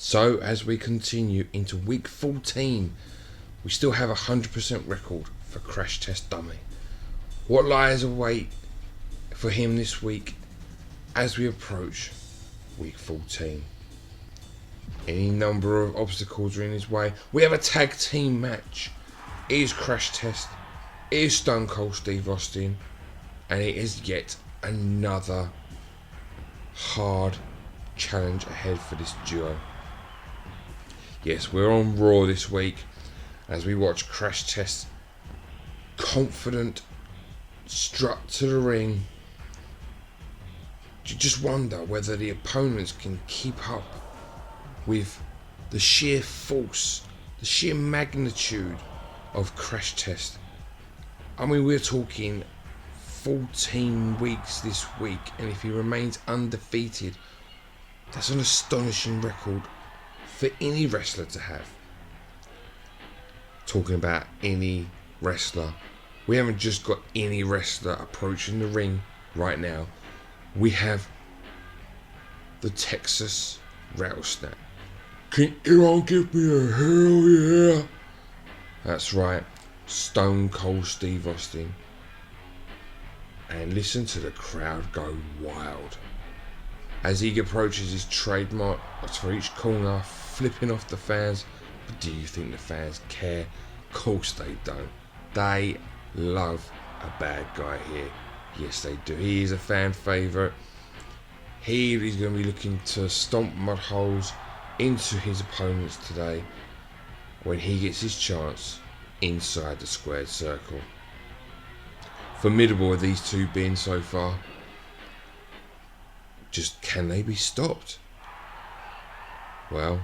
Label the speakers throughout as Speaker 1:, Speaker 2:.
Speaker 1: So as we continue into week 14, we still have a 100% record for Crash Test Dummy. What lies await for him this week as we approach week 14? Any number of obstacles are in his way. We have a tag team match. It is Crash Test, it is Stone Cold Steve Austin, and it is yet another hard challenge ahead for this duo. Yes, we're on Raw this week as we watch Crash Test confident strut to the ring. You just wonder whether the opponents can keep up with the sheer force, the sheer magnitude of Crash Test. I mean, we're talking 14 weeks this week, and if he remains undefeated, that's an astonishing record for any wrestler to have. Talking about any wrestler, we haven't just got any wrestler approaching the ring right now. We have the Texas Rattlesnake. Can anyone give me a hell yeah? That's right, Stone Cold Steve Austin. And listen to the crowd go wild as he approaches his trademark for each corner, flipping off the fans. But do you think the fans care? Of course they don't. They love a bad guy here. Yes, they do. He is a fan favourite. He is going to be looking to stomp mud holes into his opponents today when he gets his chance inside the squared circle. Formidable are these two been so far. Just can they be stopped? Well,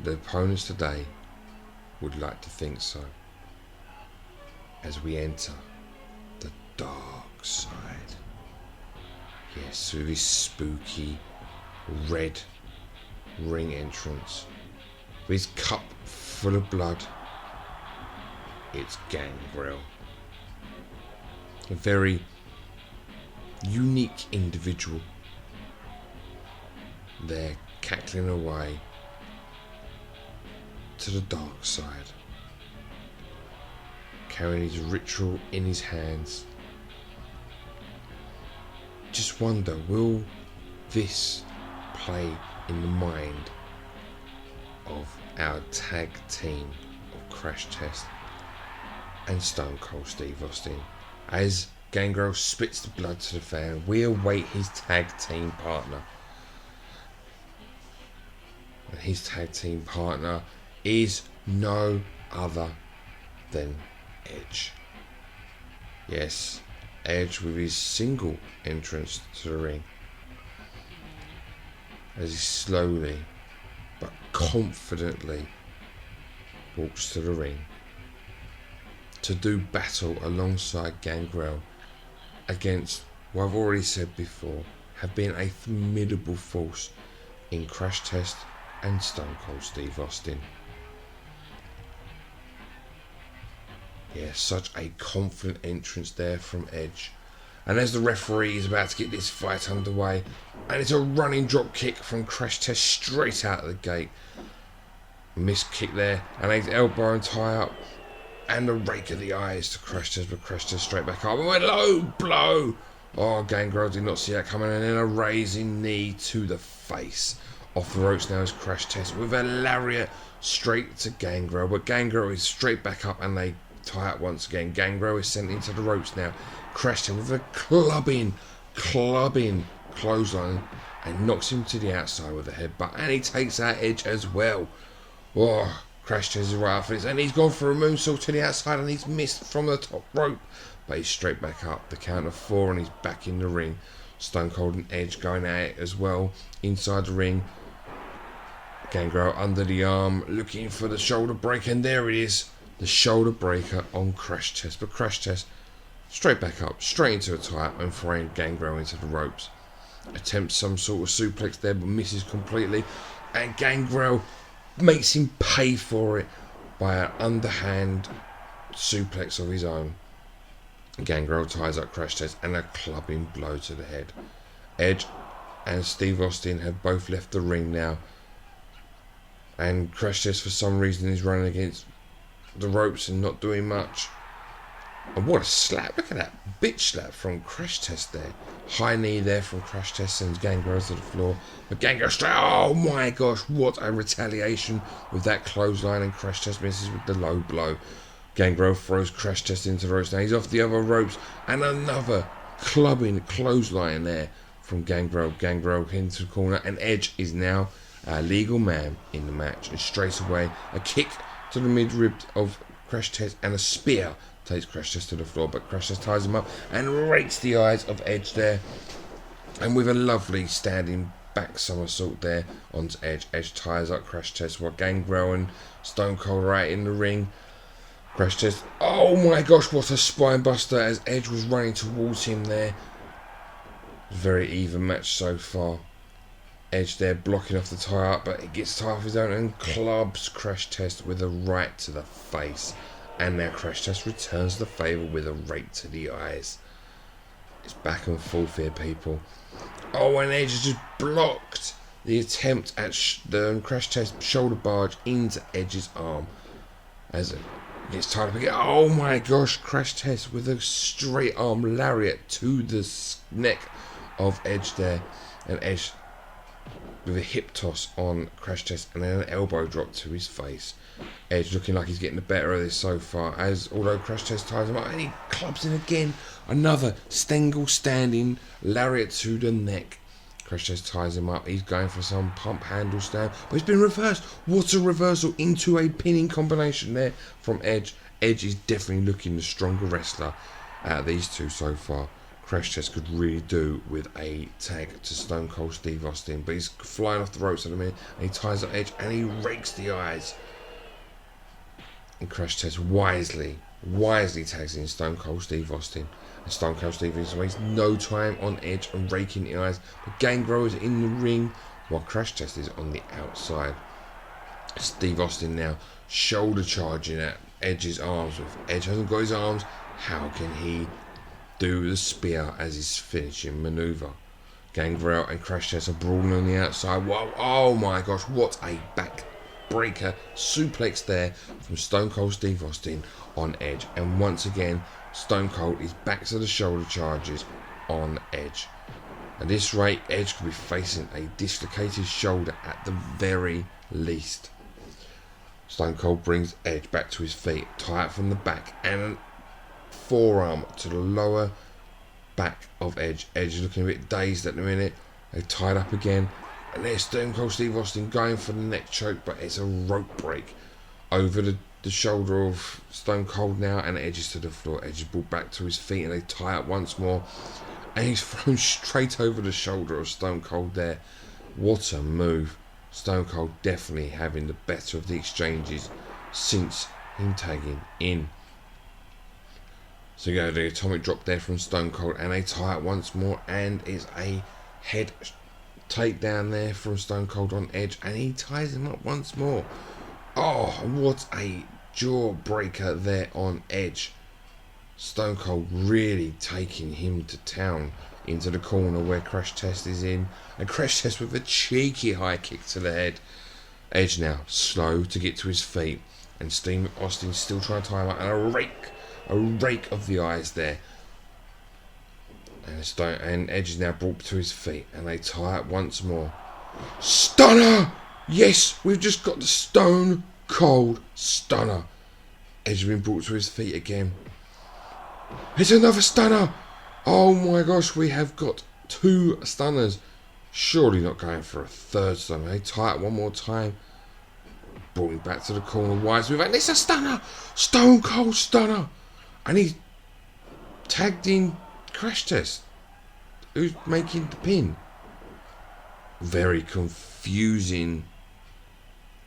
Speaker 1: the opponents today would like to think so. As we enter the dark side. Yes, with his spooky red ring entrance, with his cup full of blood. It's Gangrel. A very unique individual. They're cackling away to the dark side, carrying his ritual in his hands. Just wonder, will this play in the mind of our tag team of Crash Test and Stone Cold Steve Austin? As Gangrel spits the blood to the fan, we await his tag team partner. And his tag team partner is no other than Edge. Yes, Edge with his single entrance to the ring. As he slowly but confidently walks to the ring to do battle alongside Gangrel against what I've already said before have been a formidable force in Crash Test and Stone Cold Steve Austin. Yeah, such a confident entrance there from Edge. And as the referee is about to get this fight underway, and it's a running drop kick from Crash Test straight out of the gate. Missed kick there, and his elbow and tie up, and a rake of the eyes to Crash Test, but Crash Test straight back up and went low blow. Oh, Gangrel did not see that coming, and then a raising knee to the face. Off the ropes now is Crash Test with a lariat straight to Gangrel, but Gangrel is straight back up and they tie up once again. Gangrel is sent into the ropes now. Crash Test with a clubbing clothesline and knocks him to the outside with a headbutt, and he takes out Edge as well. Oh, Crash Test is right up for this, and he's gone for a moonsault to the outside and he's missed from the top rope, but he's straight back up. The count of 4 and he's back in the ring. Stone Cold and Edge going at it as well inside the ring. Gangrel under the arm looking for the shoulder breaker, and there it is, the shoulder breaker on Crash Test, but Crash Test straight back up, straight into a tie-up and throwing Gangrel into the ropes. Attempts some sort of suplex there but misses completely, and Gangrel makes him pay for it by an underhand suplex of his own. Gangrel ties up Crash Test and a clubbing blow to the head. Edge and Steve Austin have both left the ring now. And Crash Test, for some reason, is running against the ropes and not doing much. And what a slap. Look at that bitch slap from Crash Test there. High knee there from Crash Test, sends Gangrel to the floor. But Gangrel straight, oh my gosh, what a retaliation with that clothesline, and Crash Test misses with the low blow. Gangrel throws Crash Test into the ropes. Now he's off the other ropes, and another clubbing clothesline there from Gangrel. Gangrel into the corner, and Edge is now a legal man in the match. And straight away, a kick to the mid-rib of Crash Test and a spear takes Crash Test to the floor, but Crash Test ties him up and rakes the eyes of Edge there. And with a lovely standing back somersault there onto Edge. Edge ties up Crash Test while Gangrel and Stone Cold are out in the ring. Crash Test, oh my gosh, what a spine buster as Edge was running towards him there. Very even match so far. Edge there blocking off the tie up, but he gets tie off his own and clubs Crash Test with a right to the face. And now Crash Test returns the favour with a rake to the eyes. It's back and forth here, people. Oh, and Edge has just blocked the attempt at the Crash Test shoulder barge into Edge's arm. As it gets tied up again. Oh my gosh, Crash Test with a straight arm lariat to the neck of Edge there. And Edge with a hip toss on Crash Test and then an elbow drop to his face. Edge looking like he's getting the better of this so far, as although Crash Test ties him up and he clubs in again. Another Stengel standing lariat to the neck. Crash Test ties him up. He's going for some pump handle stand, but it's been reversed. What a reversal into a pinning combination there from Edge. Edge is definitely looking the stronger wrestler out of these two so far. Crash Test could really do with a tag to Stone Cold Steve Austin, but he's flying off the ropes at the minute, and he ties up Edge and he rakes the eyes. And Crash Test wisely tags in Stone Cold Steve Austin. And Stone Cold Steve Austin wastes no time on Edge and raking the eyes. But Gangrel is in the ring while Crash Test is on the outside. Steve Austin now shoulder charging at Edge's arms. If Edge hasn't got his arms, how can he do the spear as his finishing manoeuvre? Gangrel and Crash Test are brawling on the outside. Whoa, oh my gosh, what a backbreaker suplex there from Stone Cold Steve Austin on Edge. And once again, Stone Cold is back to the shoulder charges on Edge. At this rate, Edge could be facing a dislocated shoulder at the very least. Stone Cold brings Edge back to his feet, tie it from the back, and a forearm to the lower back of Edge. Edge is looking a bit dazed at the minute. They tied up again, and there's Stone Cold Steve Austin going for the neck choke, but it's a rope break over the shoulder of Stone Cold now, and Edge is to the floor. Edge is brought back to his feet, and they tie up once more, and he's thrown straight over the shoulder of Stone Cold there. What a move. Stone Cold definitely having the better of the exchanges since him tagging in. So you go the atomic drop there from Stone Cold, and they tie up once more, and it's a head takedown there from Stone Cold on Edge, and he ties him up once more. Oh, what a jawbreaker there on Edge. Stone Cold really taking him to town into the corner where Crash Test is in, and Crash Test with a cheeky high kick to the head. Edge now slow to get to his feet, and Steve Austin still trying to tie him up, and a rake of the eyes there. And Edge is now brought to his feet, and they tie up once more. Stunner! Yes, we've just got the Stone Cold Stunner. Edge has been brought to his feet again. It's another stunner! Oh my gosh, we have got 2 stunners. Surely not going for a third stunner. They tie up one more time. Brought him back to the corner. Wise move, and it's a stunner! Stone Cold Stunner! And he tagged in Crash Test, who's making the pin. Very confusing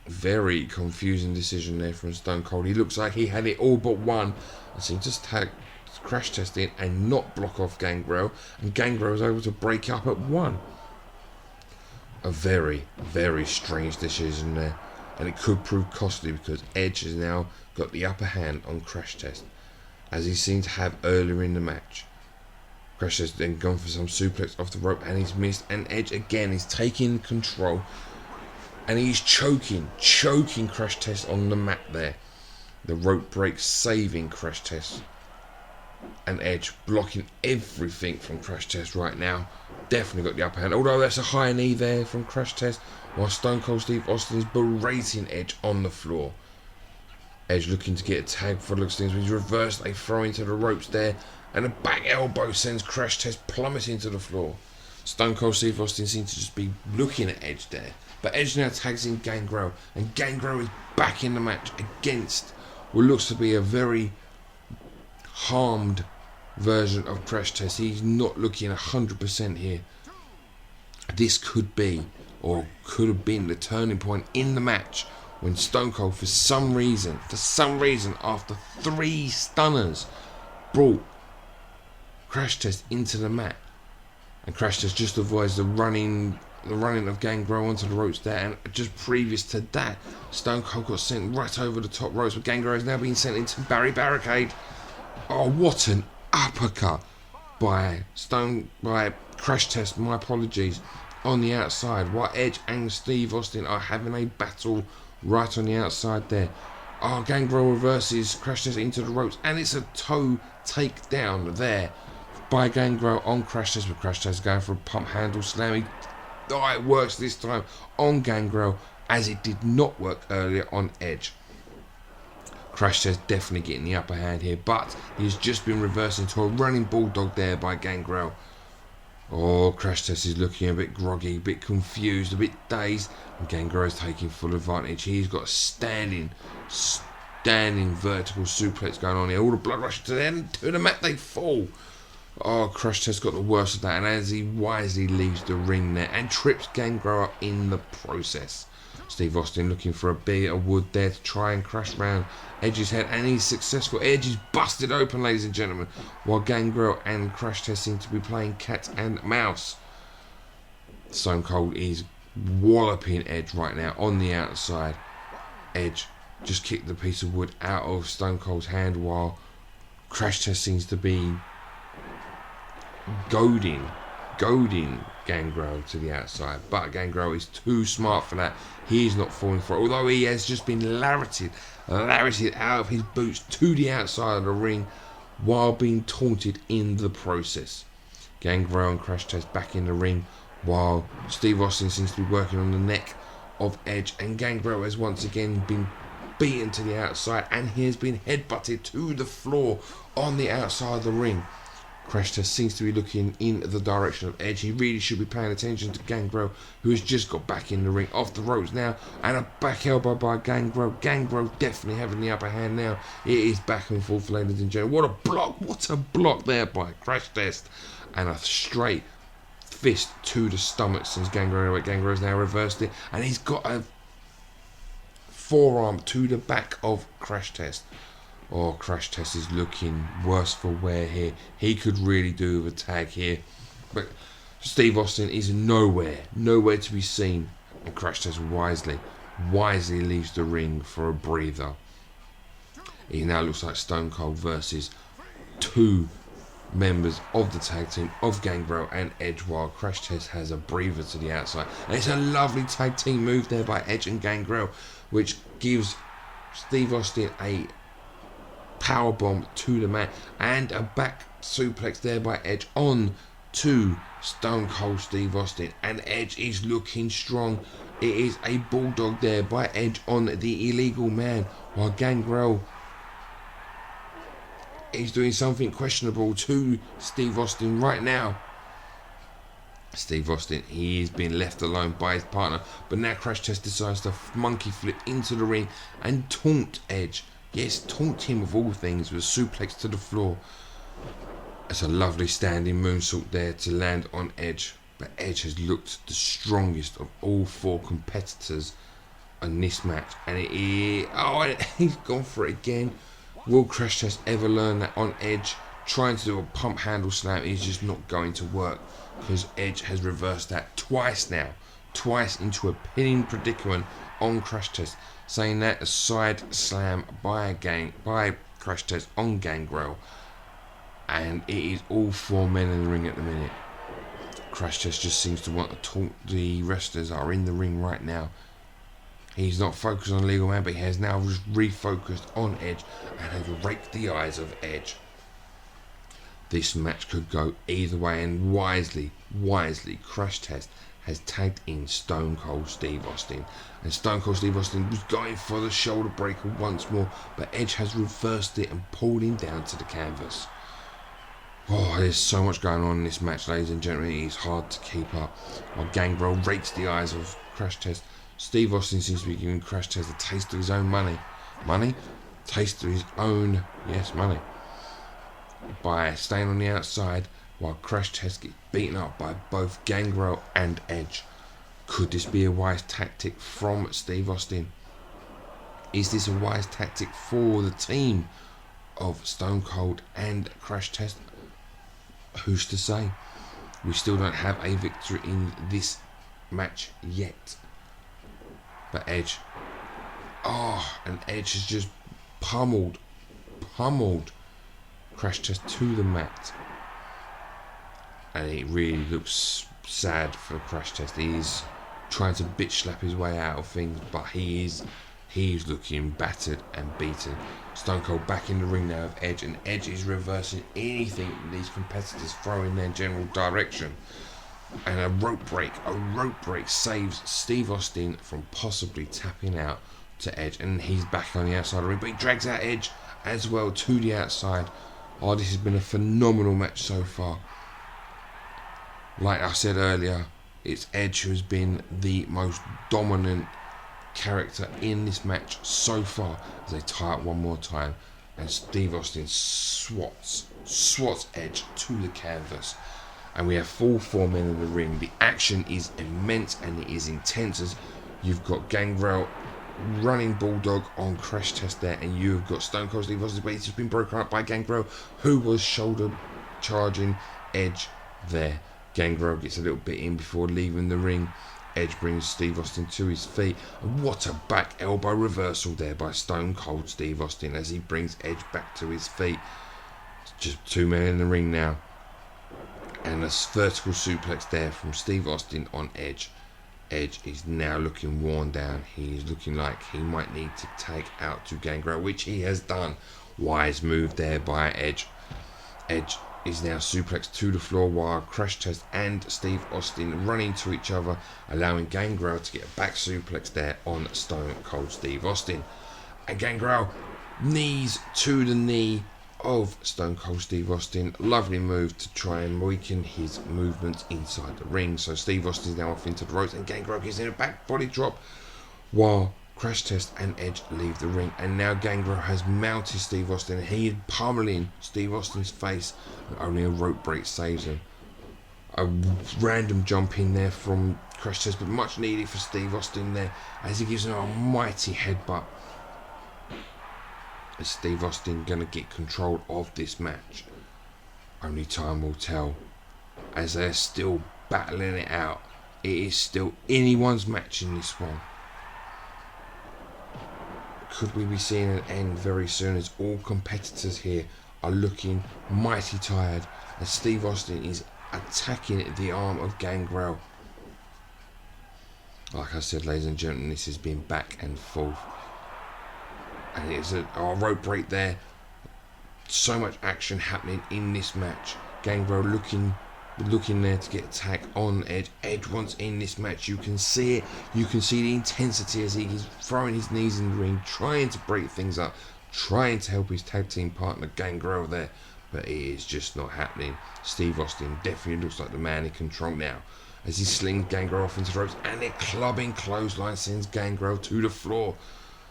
Speaker 1: decision there from Stone Cold. He looks like he had it all but one, and so he just tagged Crash Test in and not block off Gangrel, and Gangrel was able to break up at 1. A very, very strange decision there, and it could prove costly because Edge has now got the upper hand on Crash Test, as he seemed to have earlier in the match. Crash Test then gone for some suplex off the rope and he's missed. And Edge again is taking control. And he's choking Crash Test on the mat there. The rope break saving Crash Test. And Edge blocking everything from Crash Test right now. Definitely got the upper hand. Although that's a high knee there from Crash Test. While Stone Cold Steve Austin is berating Edge on the floor. Edge looking to get a tag for the looks of things. When he's reversed, they throw into the ropes there. And a back elbow sends Crash Test plummeting to the floor. Stone Cold Steve Austin seems to just be looking at Edge there. But Edge now tags in Gangrel. And Gangrel is back in the match against what looks to be a very harmed version of Crash Test. He's not looking 100% here. This could be, or could have been, the turning point in the match when Stone Cold, for some reason, after 3 stunners, brought Crash Test into the mat. And Crash Test just avoids the running of Gangrel onto the ropes there. And just previous to that, Stone Cold got sent right over the top ropes, but Gangrel has now been sent into Barricade. Oh, what an uppercut by Crash Test, my apologies, on the outside, while Edge and Steve Austin are having a battle right on the outside there. Oh, Gangrel reverses Crash Test into the ropes, and it's a toe takedown there by Gangrel on Crash Test, but Crash Test going for a pump handle slam. It works this time on Gangrel, as it did not work earlier on Edge. Crash Test definitely getting the upper hand here, but he's just been reversed into a running bulldog there by Gangrel. Oh, Crash Test is looking a bit groggy, a bit confused, a bit dazed, and Gangrel is taking full advantage. He's got a standing vertical suplex going on here. All the blood rushing to the end, to the mat, they fall. Oh, Crash Test got the worst of that, and as he wisely leaves the ring there and trips Gangrel up in the process. Steve Austin looking for a bit of wood there to try and crash round Edge's head, and he's successful. Edge is busted open, ladies and gentlemen, while Gangrel and Crash Test seem to be playing cat and mouse. Stone Cold is walloping Edge right now on the outside. Edge just kicked the piece of wood out of Stone Cold's hand, while Crash Test seems to be goading Gangrel to the outside, but Gangrel is too smart for that. He's not falling for it, although he has just been lariated out of his boots to the outside of the ring while being taunted in the process. Gangrel and Crash Test back in the ring, while Steve Austin seems to be working on the neck of Edge, and Gangrel has once again been beaten to the outside, and he has been headbutted to the floor on the outside of the ring. Crash Test seems to be looking in the direction of Edge. He really should be paying attention to Gangrel, who has just got back in the ring, off the ropes now, and a back elbow by Gangrel. Gangrel definitely having the upper hand now. It is back and forth, ladies and gentlemen. What a block there by Crash Test, and a straight fist to the stomach since Gangrel has now reversed it, and he's got a forearm to the back of Crash Test. Oh, Crash Test is looking worse for wear here. He could really do with a tag here. But Steve Austin is nowhere to be seen. And Crash Test wisely leaves the ring for a breather. It now looks like Stone Cold versus 2 members of the tag team of Gangrel and Edge, while Crash Test has a breather to the outside. And it's a lovely tag team move there by Edge and Gangrel, which gives Steve Austin a powerbomb to the mat and a back suplex there by Edge on to Stone Cold Steve Austin, and Edge is looking strong. It is a bulldog there by Edge on the illegal man, while Gangrel is doing something questionable to Steve Austin right now. Steve Austin, he is being left alone by his partner, but now Crash Test decides to monkey flip into the ring and taunt Edge. Yes, taunt him of all things with a suplex to the floor. It's a lovely standing moonsault there to land on Edge. But Edge has looked the strongest of all 4 competitors in this match. And he's gone for it again. Will Crash Test ever learn that on Edge? Trying to do a pump handle slam is just not going to work, because Edge has reversed that twice now. Twice into a pinning predicament on Crash Test. Saying that, a side slam by Crash Test on Gangrel. and it is all 4 men in the ring at the minute. Crash Test just seems to want to talk the wrestlers that are in the ring right now. He's not focused on Legal Man, but he has now just refocused on Edge and has raked the eyes of Edge. This match could go either way, and wisely, Crash Test has tagged in Stone Cold Steve Austin. And Stone Cold Steve Austin was going for the shoulder breaker once more, but Edge has reversed it and pulled him down to the canvas. Oh, there's so much going on in this match, ladies and gentlemen. It is hard to keep up. While Gangrel rakes the eyes of Crash Test, Steve Austin seems to be giving Crash Test a taste of his own money. Money? Taste of his own, yes, money. By staying on the outside while Crash Test gets beaten up by both Gangrel and Edge. Could this be a wise tactic from Steve Austin? Is this a wise tactic for the team of Stone Cold and Crash Test? Who's to say? We still don't have a victory in this match yet. But Edge, and Edge has just pummeled Crash Test to the mat, and it really looks sad for Crash Test. He's trying to bitch slap his way out of things, but he's looking battered and beaten. Stone Cold back in the ring now with Edge, and Edge is reversing anything these competitors throw in their general direction. And a rope break saves Steve Austin from possibly tapping out to Edge, and he's back on the outside of the ring, but he drags out Edge as well to the outside. Oh, this has been a phenomenal match so far. Like I said earlier, it's Edge who's been the most dominant character in this match so far, as they tie up one more time, and Steve Austin swats Edge to the canvas, and we have full 4 men in the ring. The action is immense and it is intense, as you've got Gangrel running bulldog on Crash Test there, and you've got Stone Cold Steve Austin, but it's just been broken up by Gangrel, who was shoulder charging Edge there. Gangrel gets a little bit in before leaving the ring. Edge brings Steve Austin to his feet, and what a back elbow reversal there by Stone Cold Steve Austin as he brings Edge back to his feet. Just 2 men in the ring now, and a vertical suplex there from Steve Austin on Edge. Edge is now looking worn down. He's looking like he might need to take out to Gangrel, which he has done. Wise move there by Edge. Edge is now suplexed to the floor while Crash Test and Steve Austin run into each other, allowing Gangrel to get a back suplex there on Stone Cold Steve Austin. And Gangrel knees to the knee of Stone Cold Steve Austin. Lovely move to try and weaken his movements inside the ring. So Steve Austin is now off into the ropes, and Gangrel gives him a back body drop while Crash Test and Edge leave the ring. And now Gangrel has mounted Steve Austin, and he is pummeling Steve Austin's face, and only a rope break saves him. A random jump in there from Crash Test, but much needed for Steve Austin there, as he gives him a mighty headbutt. Is Steve Austin going to get control of this match? Only time will tell, as they're still battling it out. It is still anyone's match in this one. Could we be seeing an end very soon, as all competitors here are looking mighty tired, as Steve Austin is attacking the arm of Gangrel. Like I said, ladies and gentlemen, this has been back and forth, and it's a rope break there. So much action happening in this match. Gangrel looking there to get attack on Edge. Edge wants in this match. You can see it. You can see the intensity as he's throwing his knees in the ring, trying to break things up, trying to help his tag team partner Gangrel there, but it is just not happening. Steve Austin definitely looks like the man in control now, as he slings Gangrel off into the ropes, and a clubbing clothesline sends Gangrel to the floor.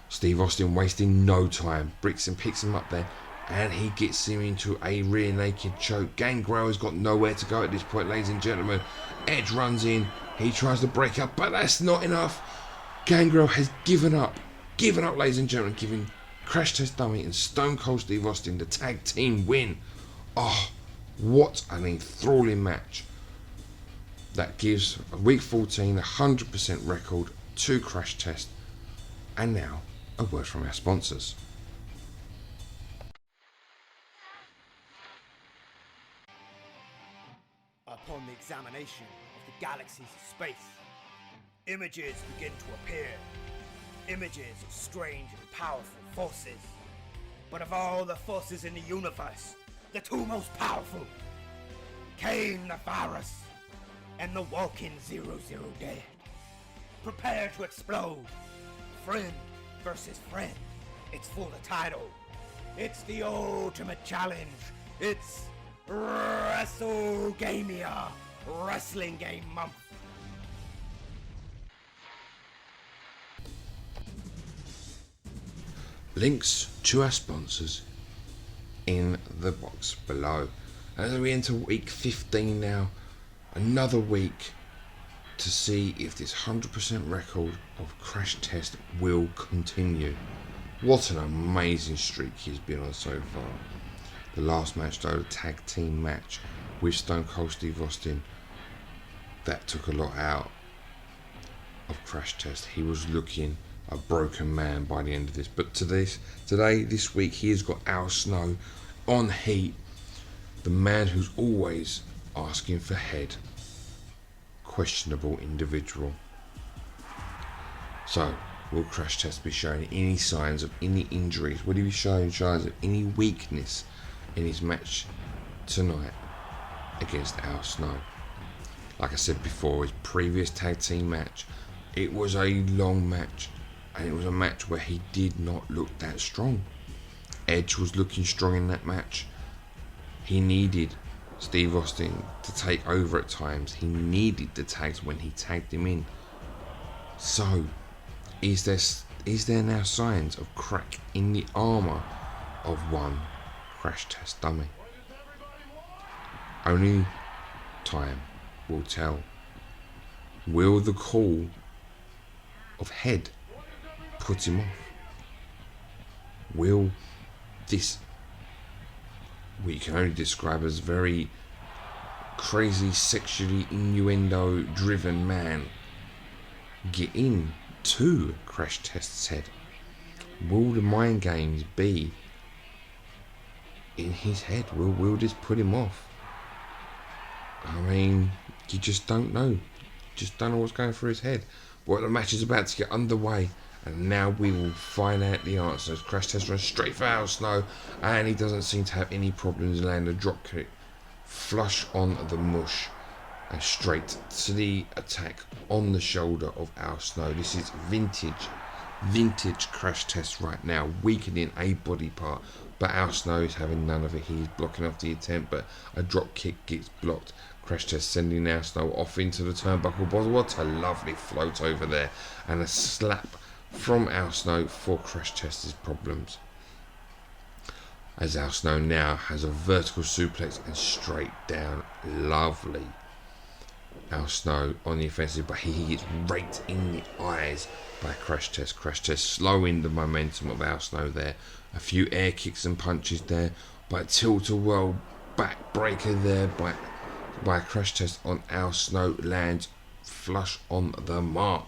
Speaker 1: Steve Austin wasting no time, picks him up there, and he gets him into a rear naked choke. Gangrel has got nowhere to go at this point, ladies and gentlemen. Edge runs in, he tries to break up, but that's not enough. Gangrel has given up, ladies and gentlemen, giving Crash Test Dummy and Stone Cold Steve Austin the tag team win. Oh, what an enthralling match. That gives week 14 a 100% record to Crash Test. And now, a word from our sponsors.
Speaker 2: examination of the galaxies of space, images begin to appear. Images of strange and powerful forces. But of all the forces in the universe, the two most powerful, Kane the Virus and the Walking 00 Dead, prepare to explode. Friend versus friend. It's for the title. It's the ultimate challenge. It's WrestleGamia, Wrestling Game Month.
Speaker 1: Links to our sponsors in the box below. As we enter week 15 now, another week to see if this 100% record of Crash Test will continue. What an amazing streak he's been on so far. The last match though, the tag team match with Stone Cold Steve Austin, that took a lot out of Crash Test. He was looking a broken man by the end of this. But this week, he has got Al Snow on heat, the man who's always asking for head. Questionable individual. So, will Crash Test be showing any signs of any injuries? Will he be showing signs of any weakness in his match tonight against Al Snow? Like I said before, his previous tag team match, it was a long match. And it was a match where he did not look that strong. Edge was looking strong in that match. He needed Steve Austin to take over at times. He needed the tags when he tagged him in. So, is there now signs of crack in the armour of one Crash Test dummy? Only time will tell. Will the call of head put him off? Will this, what you can only describe as very crazy, sexually innuendo driven man, get in to Crash Test's head? Will the mind games be in his head? Will this put him off? I mean, you just don't know. Just don't know what's going through his head. Well, the match is about to get underway, and now we will find out the answers. Crash Test runs straight for Al Snow, and he doesn't seem to have any problems landing a drop kick flush on the mush and straight to the attack on the shoulder of Al Snow. This is vintage Crash Test right now, weakening a body part, but Al Snow is having none of it. He's blocking off the attempt, but a drop kick gets blocked. Crash Test sending Al Snow off into the turnbuckle. What a lovely float over there, and a slap from Al Snow for Crash Test's problems. As Al Snow now has a vertical suplex and straight down. Lovely. Al Snow on the offensive, but he gets raked in the eyes by Crash Test. Crash Test slowing the momentum of Al Snow there. A few air kicks and punches there, but tilt-a-whirl backbreaker there by Crash Test on Al Snow lands flush on the mark.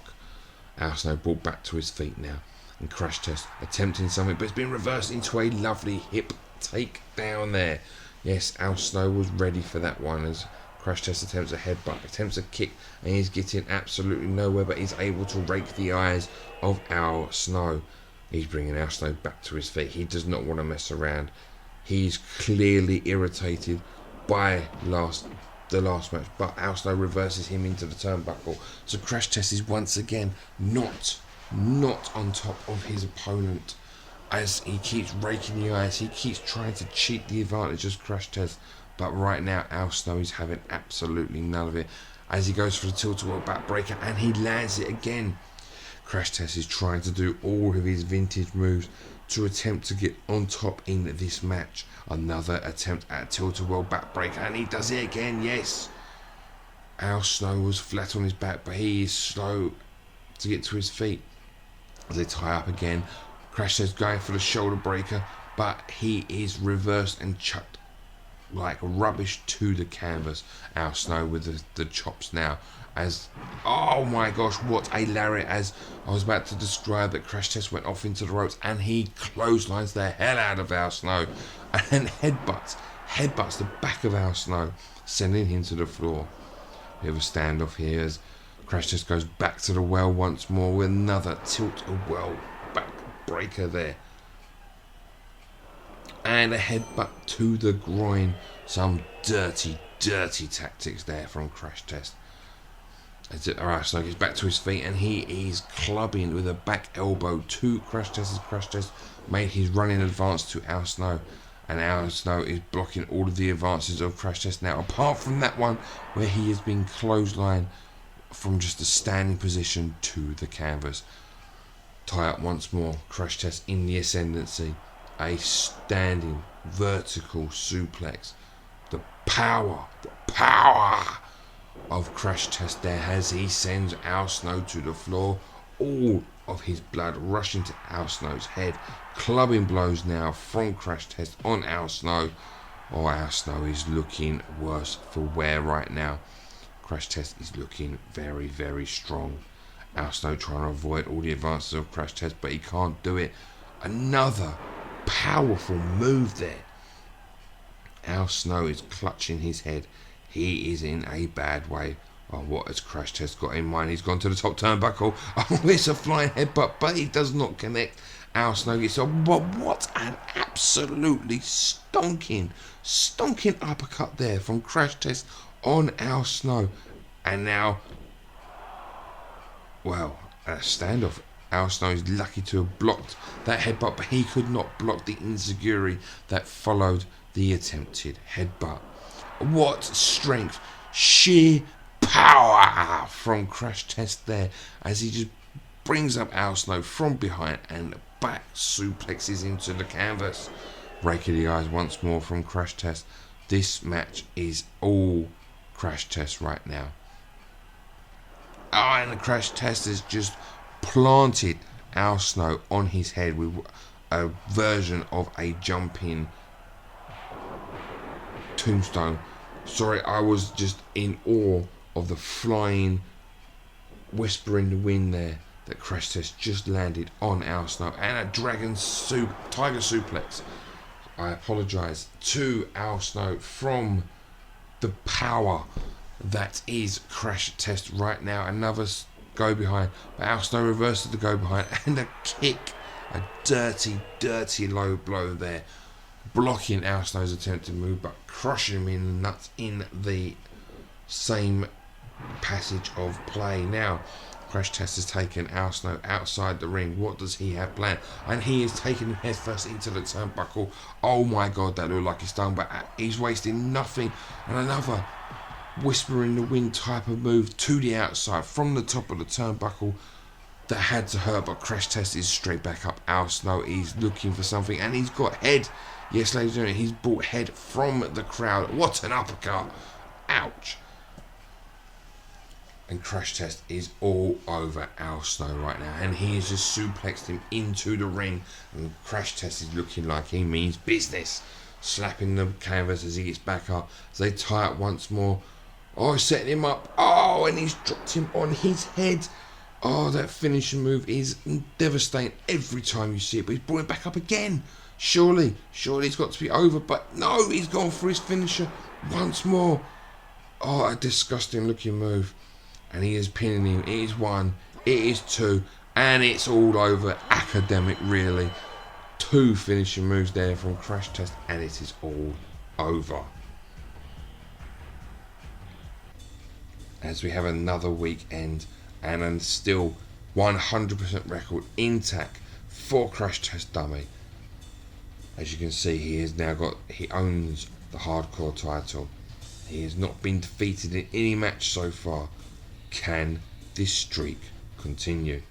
Speaker 1: Al Snow brought back to his feet now, and Crash Test attempting something, but it's been reversed into a lovely hip take down there. Yes, Al Snow was ready for that one as Crash Test attempts a headbutt, attempts a kick, and he's getting absolutely nowhere, but he's able to rake the eyes of Al Snow. He's bringing Al Snow back to his feet. He does not want to mess around. He's clearly irritated by the last match, but Al Snow reverses him into the turnbuckle. So Crash Test is once again not on top of his opponent as he keeps raking the eyes. He keeps trying to cheat the advantage of Crash Test, but right now Al Snow is having absolutely none of it as he goes for the tilt-a-whirl backbreaker, and he lands it again. Crash Test is trying to do all of his vintage moves to attempt to get on top in this match. Another attempt at tilt-a-whirl backbreaker, and he does it again. Yes, Al Snow was flat on his back, but he is slow to get to his feet as they tie up again. Crash Test going for the shoulder breaker, but he is reversed and chucked like rubbish to the canvas. Al Snow with the chops now as, oh my gosh, what a lariat, as I was about to describe that. Crash Test went off into the ropes and he clotheslines the hell out of Al Snow and headbutts the back of Al Snow, sending him to the floor. Bit of a standoff here as Crash Test goes back to the well once more with another tilt-a-well back breaker there. And a headbutt to the groin. Some dirty, dirty tactics there from Crash Test. Alright, so he's back to his feet and he is clubbing with a back elbow to Crash Test as Crash Test made his running advance to Al Snow. And Al Snow is blocking all of the advances of Crash Test now, apart from that one where he has been clotheslined from just a standing position to the canvas. Tie up once more, Crash Test in the ascendancy. A standing vertical suplex. The power of Crash Test there as he sends Al Snow to the floor. All of his blood rushing to Al Snow's head. Clubbing blows now from Crash Test on Al Snow. Oh, Al Snow is looking worse for wear right now. Crash Test is looking very, very strong. Al Snow trying to avoid all the advances of Crash Test, but he can't do it. Another powerful move there. Al Snow is clutching his head. He is in a bad way. Oh, what has Crash Test got in mind? He's gone to the top turnbuckle. Oh, it's a flying headbutt, but he does not connect. Al Snow gets up. But what an absolutely stonking uppercut there from Crash Test on Al Snow. And now, well, a standoff. Al Snow is lucky to have blocked that headbutt, but he could not block the enziguri that followed the attempted headbutt. What strength, sheer power from Crash Test there as he just brings up Al Snow from behind and back suplexes into the canvas. Rake of the eyes once more from Crash Test. This match is all Crash Test right now. Oh, and the Crash Test has just planted Al Snow on his head with a version of a jumping tombstone. Sorry, I was just in awe of the flying whisper in the wind there that Crash Test just landed on Al Snow. And a tiger suplex. I apologise to Al Snow from the power that is Crash Test right now. Another go behind, but Al Snow reverses the go behind and a kick, a dirty, dirty low blow there, blocking Al Snow's attempt to move, but crushing him in the nuts in the same passage of play. Now, Crash Test has taken Al Snow outside the ring. What does he have planned? And he is taking him headfirst into the turnbuckle. Oh my God, that looked like he's done, but he's wasting nothing. And another whisper in the wind type of move to the outside from the top of the turnbuckle that had to hurt, but Crash Test is straight back up. Al Snow is looking for something and he's got head. Yes, ladies and gentlemen, he's brought head from the crowd. What an uppercut. Ouch. And Crash Test is all over Al Snow right now, and he has just suplexed him into the ring, and Crash Test is looking like he means business, slapping the canvas as he gets back up as they tie up once more. Oh, setting him up. Oh, and he's dropped him on his head. Oh, that finishing move is devastating every time you see it, but he's brought him back up again. Surely it's got to be over, but no, he's gone for his finisher once more. Oh, a disgusting looking move. And he is pinning him. It is one, it is two, and it's all over. Academic, really. 2 finishing moves there from Crash Test, and it is all over. As we have another weekend, and still 100% record intact for Crash Test Dummy. As you can see, he owns the hardcore title. He has not been defeated in any match so far. Can this streak continue?